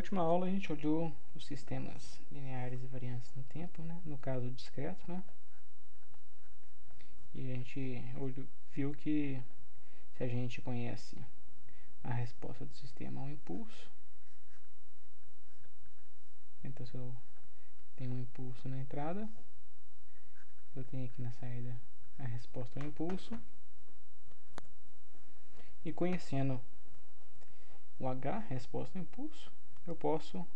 última aula a gente olhou os sistemas lineares e variantes no tempo, né? No caso discreto, né? E a gente viu que se a gente conhece a resposta do sistema ao impulso, então se eu tenho um impulso na entrada, eu tenho aqui na saída a resposta ao impulso, e conhecendo o H, resposta ao impulso, eu posso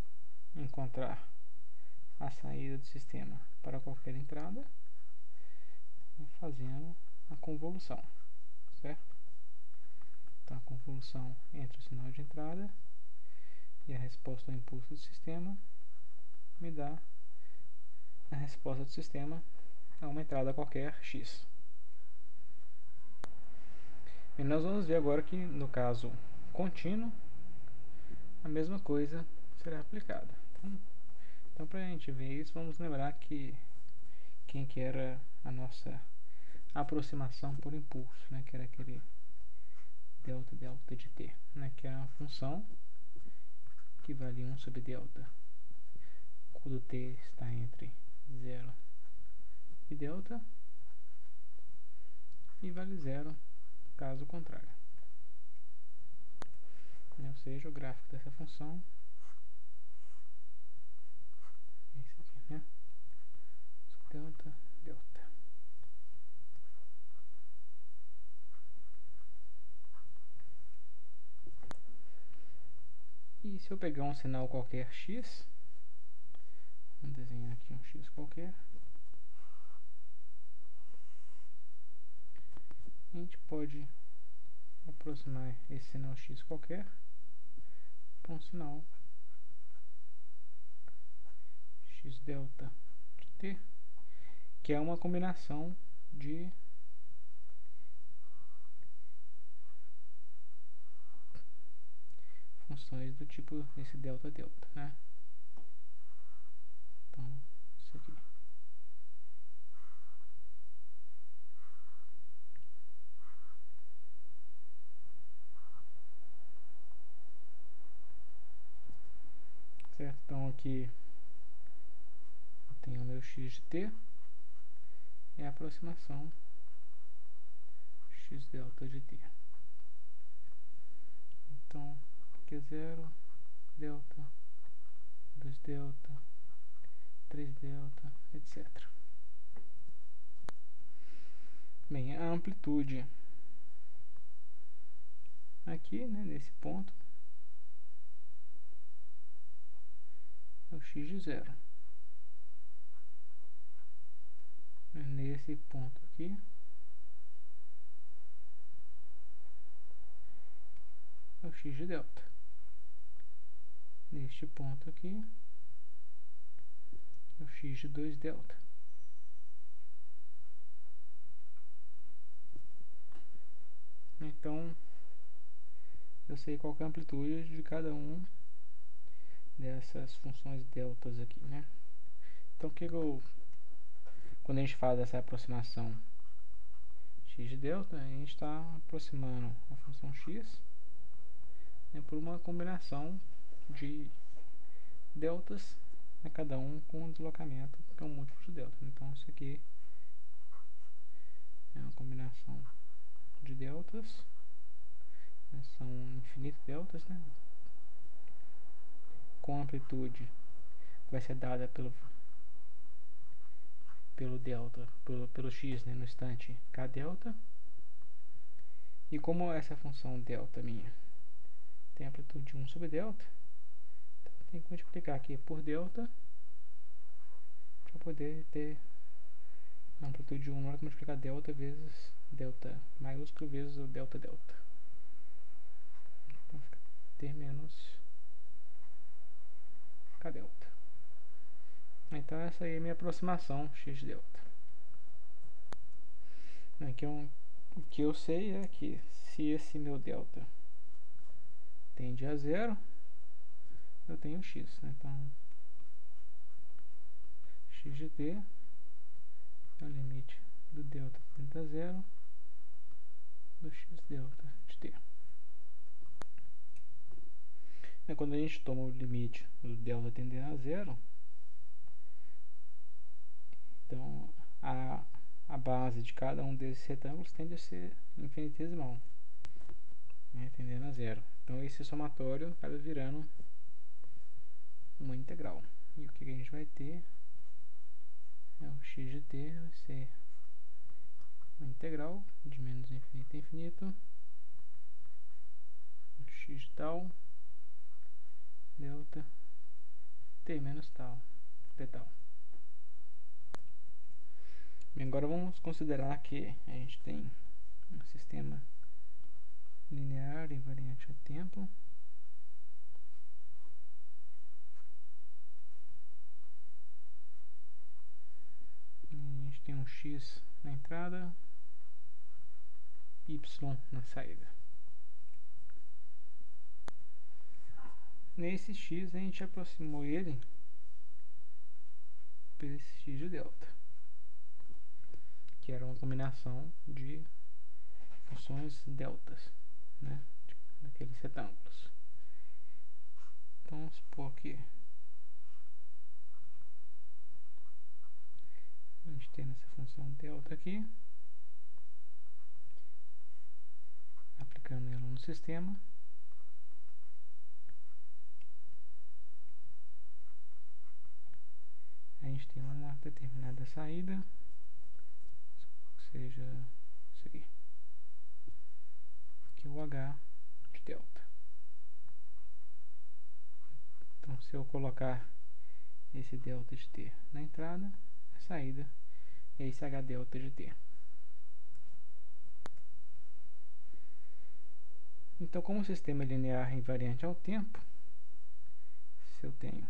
encontrar a saída do sistema para qualquer entrada fazendo a convolução, certo? Então a convolução entre o sinal de entrada e a resposta ao impulso do sistema me dá a resposta do sistema a uma entrada qualquer x. E nós vamos ver agora que no caso contínuo a mesma coisa será aplicada. Então para a gente ver isso, vamos lembrar que quem que era a nossa aproximação por impulso, né? Que era aquele delta de t, né? Que é uma função que vale 1 sobre delta quando t está entre 0 e delta, e vale 0 caso contrário. Ou seja, o gráfico dessa função é esse aqui, né? Delta. E se eu pegar um sinal qualquer x, vamos desenhar aqui um x qualquer, a gente pode aproximar esse sinal x qualquer para um sinal x delta de t, que é uma combinação de funções do tipo esse delta, né? Então, isso aqui. Certo? Então aqui eu tenho o meu x de t e a aproximação x delta de t. Então, aqui é 0, delta, 2 delta, 3 delta, etc. Bem, a amplitude aqui, né, nesse ponto, é o x de 0. Nesse ponto aqui, é o x de delta. Neste ponto aqui, é o x de 2 delta. Então, eu sei qual é a amplitude de cada um dessas funções deltas aqui, né? Então, quando a gente faz essa aproximação x de delta, a gente está aproximando a função x, né, por uma combinação de deltas, né, cada um com um deslocamento que é um múltiplo de delta. Então, isso aqui é uma combinação de deltas, né, são infinitos deltas, né, com amplitude que vai ser dada pelo delta, pelo x, né, no instante k delta. E como essa função delta minha tem amplitude de 1 sobre delta, então eu tenho que multiplicar aqui por delta para poder ter a amplitude de 1 na hora que multiplicar delta vezes delta maiúsculo vezes o delta delta. Então fica t menos k delta. Então essa aí é a minha aproximação x delta. Aqui o que eu sei é que se esse meu delta tende a 0, eu tenho x, né? Então x de t é o limite do delta tende a 0 do x delta de t. Quando a gente toma o limite do delta tendendo a zero, então a base de cada um desses retângulos tende a ser infinitesimal, né, tendendo a zero. Então esse somatório acaba virando uma integral. E o que a gente vai ter é o x de t vai ser uma integral de menos infinito a infinito, x de tal, delta, t menos tal, t tal. E agora vamos considerar que a gente tem um sistema linear invariante ao tempo. E a gente tem um x na entrada, y na saída. Nesse x a gente aproximou ele por esse x de delta, que era uma combinação de funções deltas, né, daqueles retângulos. Então vamos supor que a gente tem essa função delta aqui, aplicando ela no sistema. A gente tem uma determinada saída, seja isso aqui, que é o h de delta. Então se eu colocar esse delta de t na entrada, a saída é esse h delta de t. Então, como o sistema é linear invariante ao tempo, se eu tenho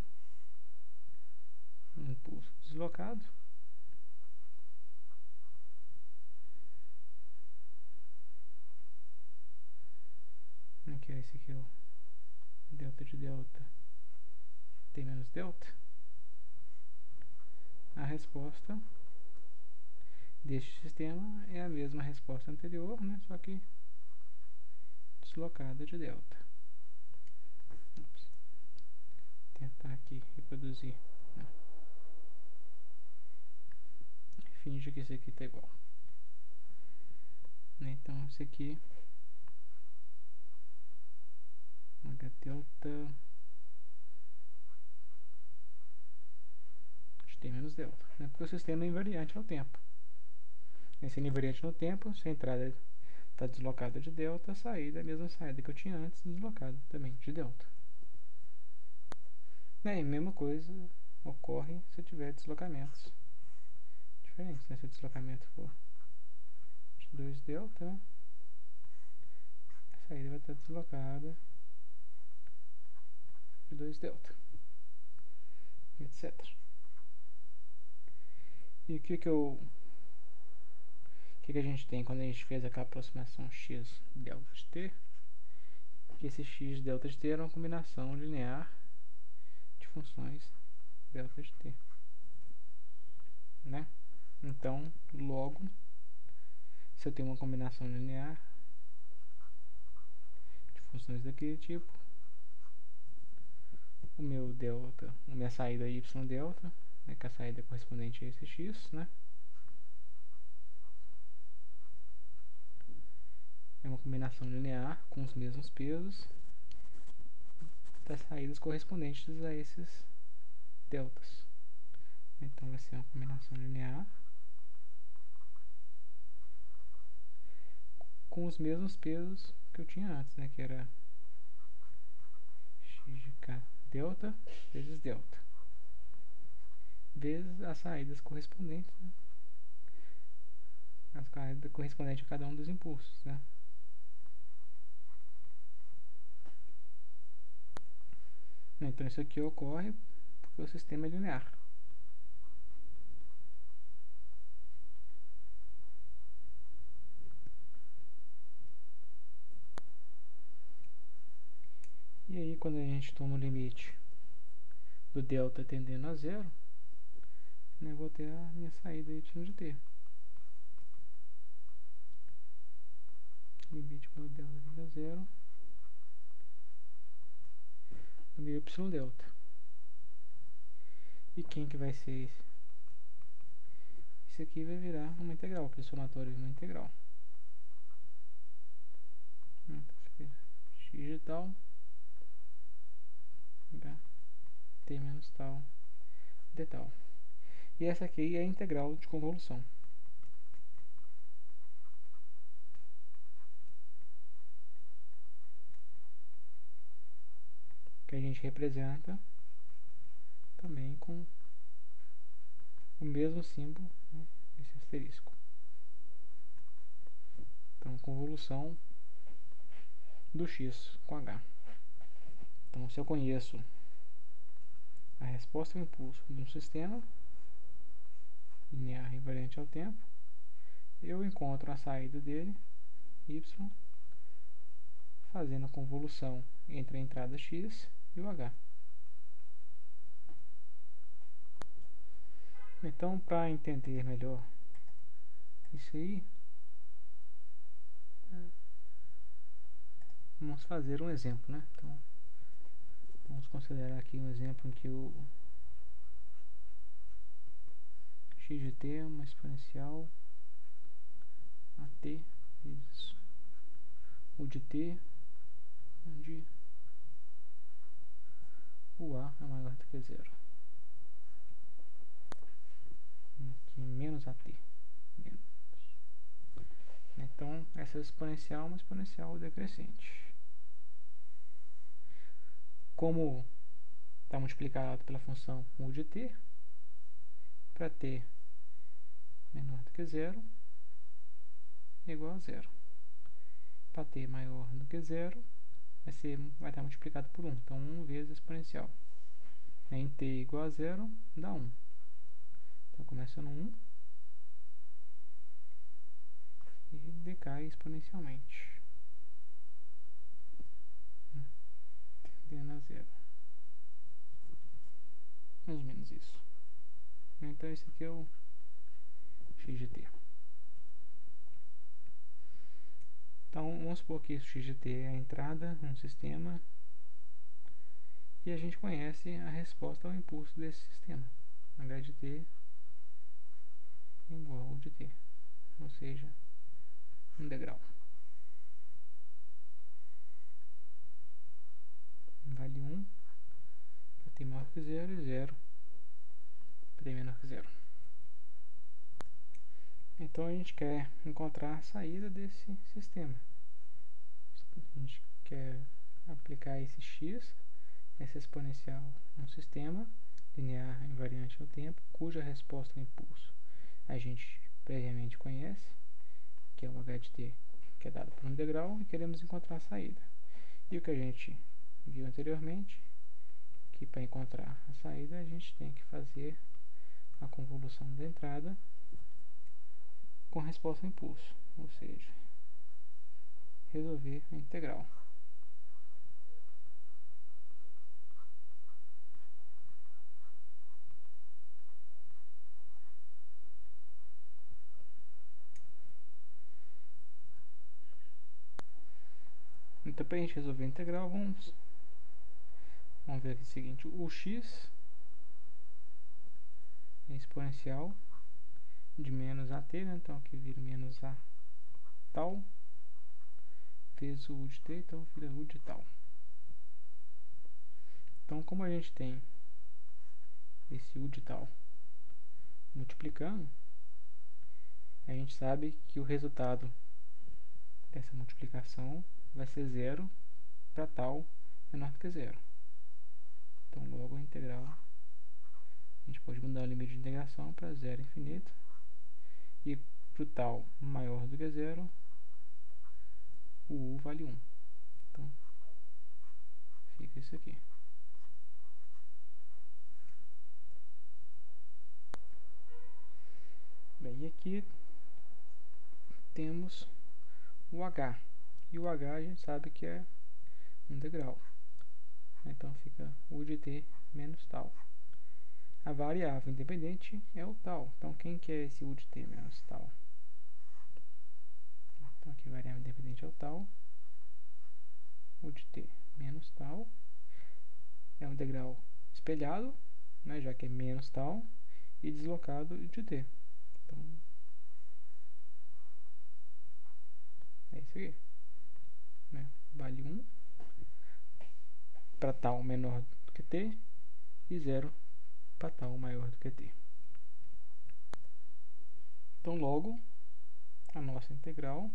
um impulso deslocado, que é esse aqui, o delta de delta, t menos delta, a resposta deste sistema é a mesma resposta anterior, né, só que deslocada de delta. Tentar aqui reproduzir, né? Finge que esse aqui está igual. Então esse aqui h delta de t menos delta, né? Porque o sistema é invariante ao tempo. Sendo invariante no tempo, se a entrada está deslocada de delta, a saída é a mesma saída que eu tinha antes, deslocada também de delta. E a mesma coisa ocorre se eu tiver deslocamentos diferentes, né? Se o deslocamento for de 2 delta, né, a saída vai estar deslocada de 2 delta, etc. E o que a gente tem quando a gente fez aquela aproximação x delta de t? Que esse x delta de t era uma combinação linear de funções delta de t, né? Então, logo, se eu tenho uma combinação linear de funções daquele tipo, o meu delta, a minha saída é y delta, né, que a saída é correspondente a esse x, né? É uma combinação linear com os mesmos pesos das saídas correspondentes a esses deltas. Então vai ser uma combinação linear com os mesmos pesos que eu tinha antes, né, que era x de k delta vezes delta, vezes as saídas correspondentes, né, as saídas correspondentes a cada um dos impulsos, né. Então isso aqui ocorre porque o sistema é linear. E aí quando a gente toma o limite do delta tendendo a zero, né, eu vou ter a minha saída y de t. Limite quando o delta tende a zero, y delta. E quem que vai ser esse? Isso aqui vai virar uma integral, porque o somatório é uma integral. Então fica x de tal, t menos tal, d tal. E essa aqui é a integral de convolução. Que a gente representa também com o mesmo símbolo, né, esse asterisco. Então, convolução do x com h. Então, se eu conheço a resposta ao impulso de um sistema linear invariante ao tempo, eu encontro a saída dele, y, fazendo a convolução entre a entrada x e o h. Então, para entender melhor isso aí, vamos fazer um exemplo, né? Então, vamos considerar aqui um exemplo em que o x de t é uma exponencial a t vezes o de t, onde o a é maior do que zero. Aqui menos at. Menos. Então, essa exponencial é uma exponencial decrescente. Como está multiplicado pela função u de t, para t menor do que zero, é igual a zero. Para t maior do que zero, vai estar multiplicado por 1. Então, 1 vezes a exponencial. Em t igual a zero, dá 1. Então, começa no 1 e decai exponencialmente, tendendo a zero. Mais ou menos isso. Então, esse aqui é o x de t. Então, vamos supor que x de t é a entrada num sistema e a gente conhece a resposta ao impulso desse sistema. H de t é igual ao de t, ou seja, um degrau. Vale 1 para t maior que 0 e 0 para t menor que 0. Então, a gente quer encontrar a saída desse sistema. A gente quer aplicar esse x, essa exponencial, num sistema linear invariante ao tempo, cuja resposta ao impulso a gente previamente conhece, que é o h de t, que é dado por um integral, e queremos encontrar a saída. E o que a gente viu anteriormente, que para encontrar a saída a gente tem que fazer a convolução da entrada com resposta ao impulso, ou seja, resolver a integral. Então, para a gente resolver a integral, vamos ver aqui o seguinte: o x é exponencial de menos a t, né? Então aqui vira menos a tal vezes o u de t, então vira u de tal. Então, como a gente tem esse u de tal multiplicando, a gente sabe que o resultado dessa multiplicação vai ser zero para tal menor do que zero. Então, logo a integral, a gente pode mudar o limite de integração para zero infinito, e para o tal maior do que zero, o u vale 1. Então, fica isso aqui. Bem, e aqui temos o h. E o h a gente sabe que é um degrau. Então fica u de t menos tal. A variável independente é o tal. Então quem que é esse u de t menos tal? Então aqui a variável independente é o tal. U de t menos tal. é um integral espelhado, né, já que é menos tal, e deslocado de t. Então, é isso aqui, né? Vale 1 para tal menor do que t e 0 para tal maior do que t. Então, logo, a nossa integral,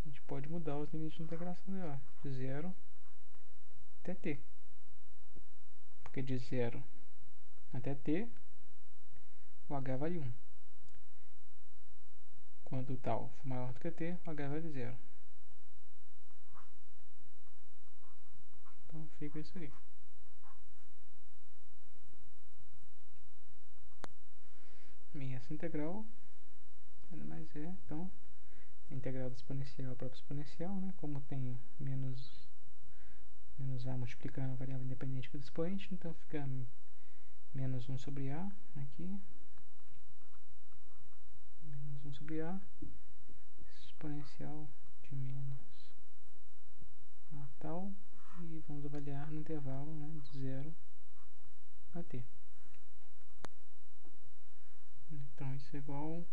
a gente pode mudar os limites de integração dela, de 0 até t. Porque de 0 até t, o h vale 1. Quando tal for maior do que t, o h vale 0. Então, fica isso aí. E essa integral nada mais é, então, a integral do exponencial próprio exponencial, né? Como tem menos a multiplicando a variável independente do expoente, então fica menos 1 sobre a aqui, menos 1 sobre a, exponencial de menos a tal, e vamos avaliar no intervalo, né, de 0 a t. Então isso é igual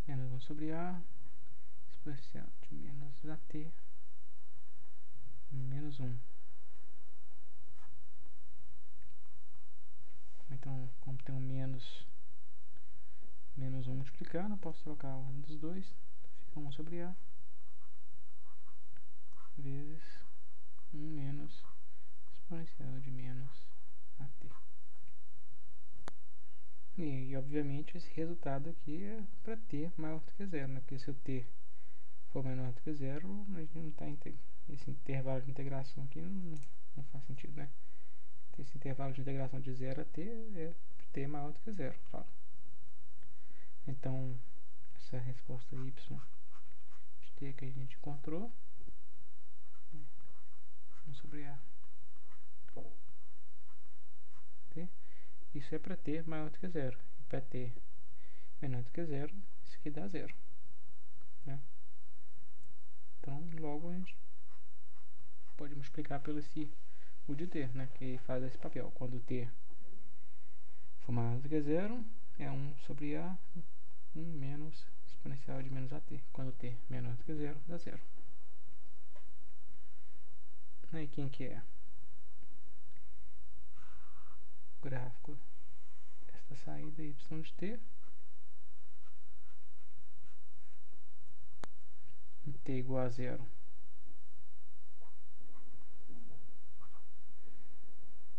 menos 1 sobre a, exponencial de menos a t, menos 1. Então, como tem um menos 1 multiplicando, eu posso trocar a ordem dos dois, fica 1 sobre a vezes 1 menos exponencial de menos a t. E obviamente esse resultado aqui é para t maior do que 0, né? Porque se o t for menor do que 0, a gente não está esse intervalo de integração aqui não faz sentido, né? Esse intervalo de integração de 0 a t é t maior do que 0, claro. Então, essa resposta y de t que a gente encontrou, 1 sobre a t, isso é para t maior do que 0. E para t menor do que 0, isso aqui dá 0. Né? Então, logo a gente pode multiplicar pelo esse u de t, né? Que faz esse papel. Quando t for maior do que 0, é 1 sobre a, 1 menos exponencial de menos at. Quando t menor do que 0, dá 0. E quem que é o gráfico desta saída y de t? Em t igual a 0,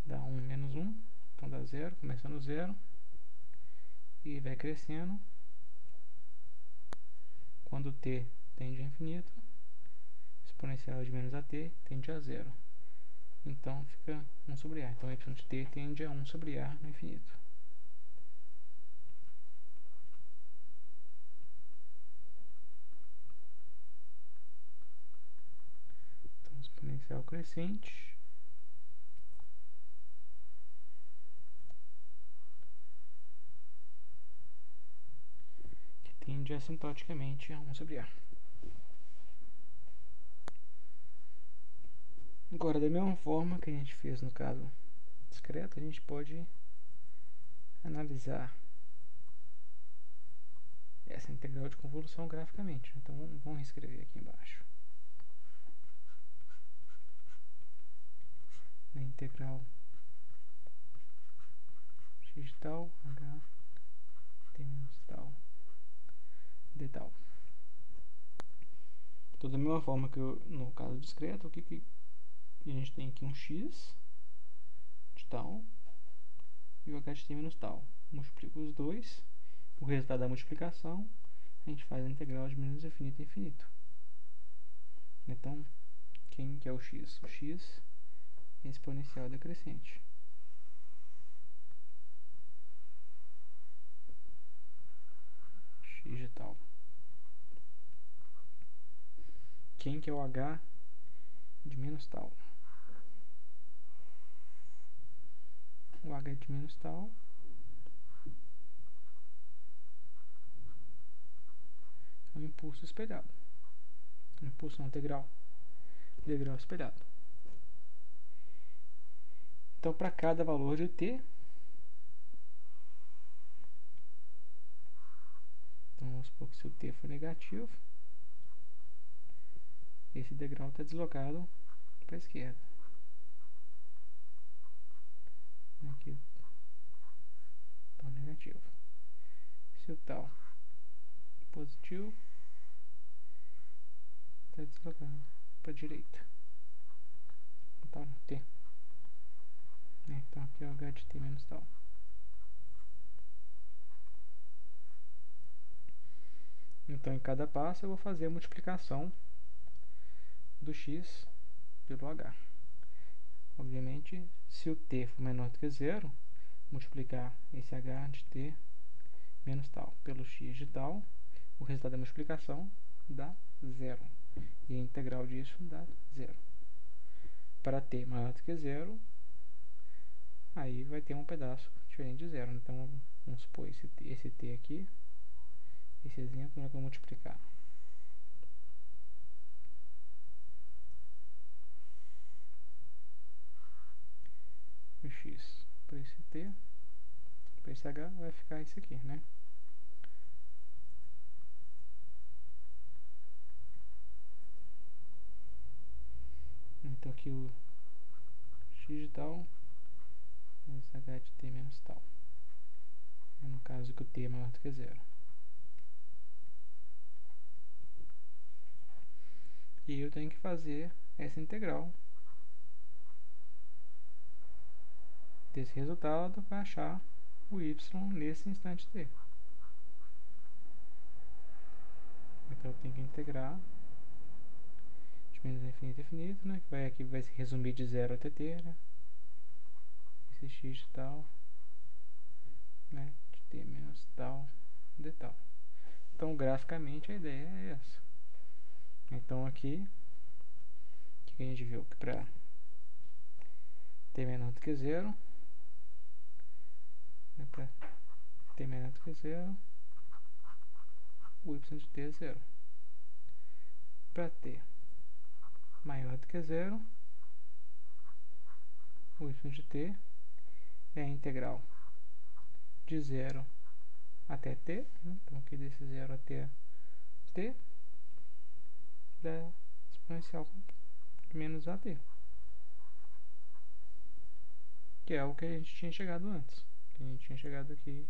dá 1 menos 1, então dá 0, começando 0, e vai crescendo. Quando t tende a infinito, exponencial de menos at tende a 0. Então fica 1 sobre a. Então y de t tende a 1 sobre a no infinito. Então exponencial crescente que tende assintoticamente a 1 sobre a. Agora, da mesma forma que a gente fez no caso discreto, a gente pode analisar essa integral de convolução graficamente. Então, vamos escrever aqui embaixo. Na integral x de tal, h t menos tal, d tal. Então, da mesma forma que no caso discreto, o que a gente tem aqui um x de tal e o h de t menos tal. Multiplica os dois, o resultado da multiplicação, a gente faz a integral de menos infinito a infinito. Então, quem que é o x? O x é exponencial decrescente. X de tal. Quem que é o h de menos tal? O h de menos tal é o impulso espelhado. Impulso não integral. degrau espelhado. Então, para cada valor de t, então vamos supor que se o t for negativo, esse degrau está deslocado para a esquerda. Aqui, tal negativo. Se o tal positivo, está deslocado para a direita. Tal no t. Então aqui é o h de t menos tal. Então em cada passo eu vou fazer a multiplicação do x pelo h. Obviamente, se o t for menor do que zero, multiplicar esse h de t menos tal pelo x de tal, o resultado da multiplicação dá zero. E a integral disso dá zero. Para t maior do que zero, aí vai ter um pedaço diferente de zero. Então, vamos supor esse t aqui, esse exemplo nós vamos multiplicar. O x para esse t, para esse h, vai ficar isso aqui, né? Então aqui o x de tal, esse h de t menos tal. No caso que o t é maior do que zero. E eu tenho que fazer essa integral desse resultado para achar o y nesse instante t. Então eu tenho que integrar de menos infinito a infinito, né? Que aqui vai se resumir de 0 até t, né? Esse x de tal, né? De t menos tal de tal. Então graficamente a ideia é essa. Então aqui, o que a gente viu? Que para t menor do que zero, né? Para t menor do que zero, o y de t é zero. Para t maior do que zero, o y de t é a integral de 0 até t, né? Então aqui desse 0 até t da exponencial de menos a t, que é o que a gente tinha chegado antes, que a gente tinha chegado aqui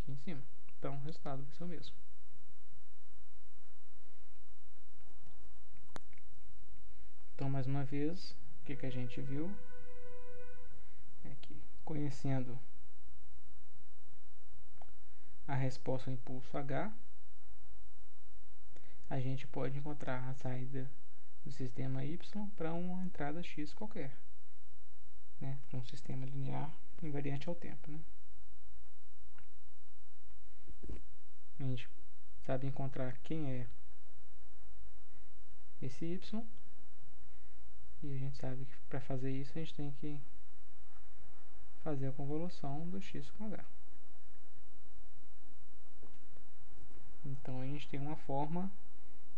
em cima. Então o resultado vai ser o mesmo. Então mais uma vez, o que a gente viu é que, conhecendo a resposta ao impulso h, a gente pode encontrar a saída do sistema y para uma entrada x qualquer, né? Para um sistema linear invariante ao tempo, né? A gente sabe encontrar quem é esse y, e a gente sabe que para fazer isso a gente tem que fazer a convolução do x com h. Então a gente tem uma forma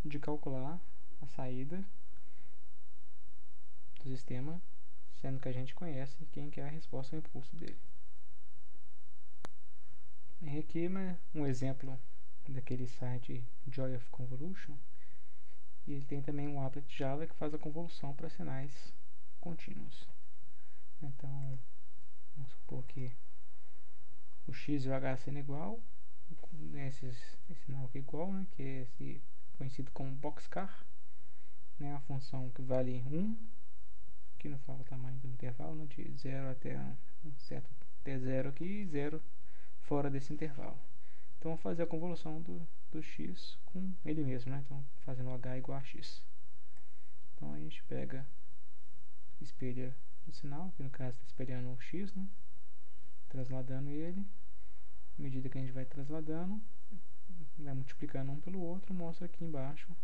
de calcular a saída do sistema, sendo que a gente conhece quem que é a resposta ao impulso dele. E aqui um exemplo daquele site Joy of Convolution, e ele tem também um applet Java que faz a convolução para sinais contínuos. Então, vamos supor que o x e o h sendo igual, esse sinal aqui igual, né, que é esse conhecido como boxcar, né, a função que vale 1, que não fala o tamanho do intervalo, né, de 0 até um certo até 0 aqui e 0 fora desse intervalo. Então, vamos fazer a convolução do x com ele mesmo, né? Então, fazendo h igual a x. Então, a gente pega, espelha o sinal, que no caso está espelhando o x, né? Trasladando ele. À medida que a gente vai trasladando, vai multiplicando um pelo outro, mostra aqui embaixo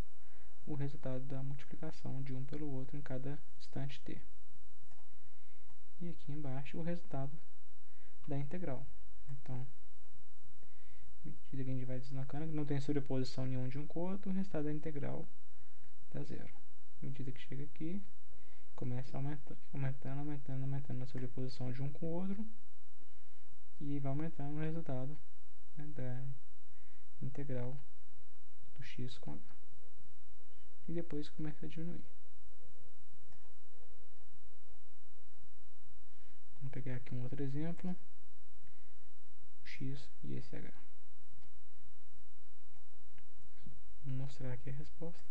o resultado da multiplicação de um pelo outro em cada instante t. E aqui embaixo o resultado da integral. Então, à medida que a gente vai deslocando, não tem sobreposição nenhuma de um com o outro, o resultado da integral dá zero. à medida que chega aqui, começa aumentando a sobreposição de um com o outro e vai aumentando o resultado, né, da integral do x com h. E depois começa a diminuir. Vamos pegar aqui um outro exemplo, x e esse h. Vou mostrar aqui a resposta.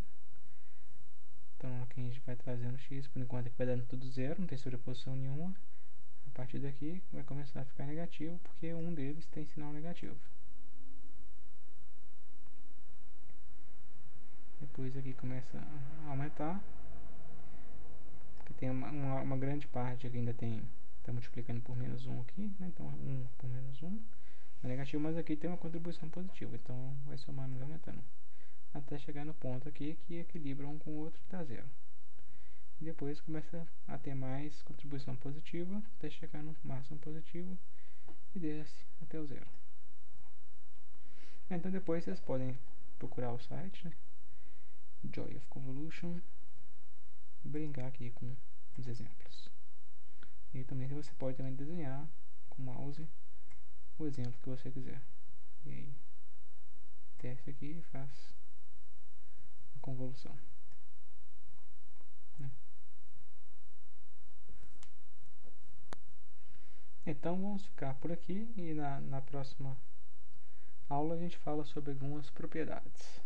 Então aqui a gente vai trazendo x, por enquanto aqui vai dando tudo zero, não tem sobreposição nenhuma. A partir daqui vai começar a ficar negativo, porque um deles tem sinal negativo. Depois aqui começa a aumentar, porque tem uma grande parte que ainda está multiplicando por menos 1 aqui, né? Então 1 por menos 1 é negativo, mas aqui tem uma contribuição positiva, então vai somando e aumentando, até chegar no ponto aqui que equilibra um com o outro e dá zero. E depois começa a ter mais contribuição positiva, até chegar no máximo positivo e desce até o zero. Então depois vocês podem procurar o site, né? Joy of Convolution, e brincar aqui com os exemplos. E também você pode também desenhar com o mouse o exemplo que você quiser. E aí teste aqui e faz a convolução, né? Então vamos ficar por aqui e na próxima aula a gente fala sobre algumas propriedades.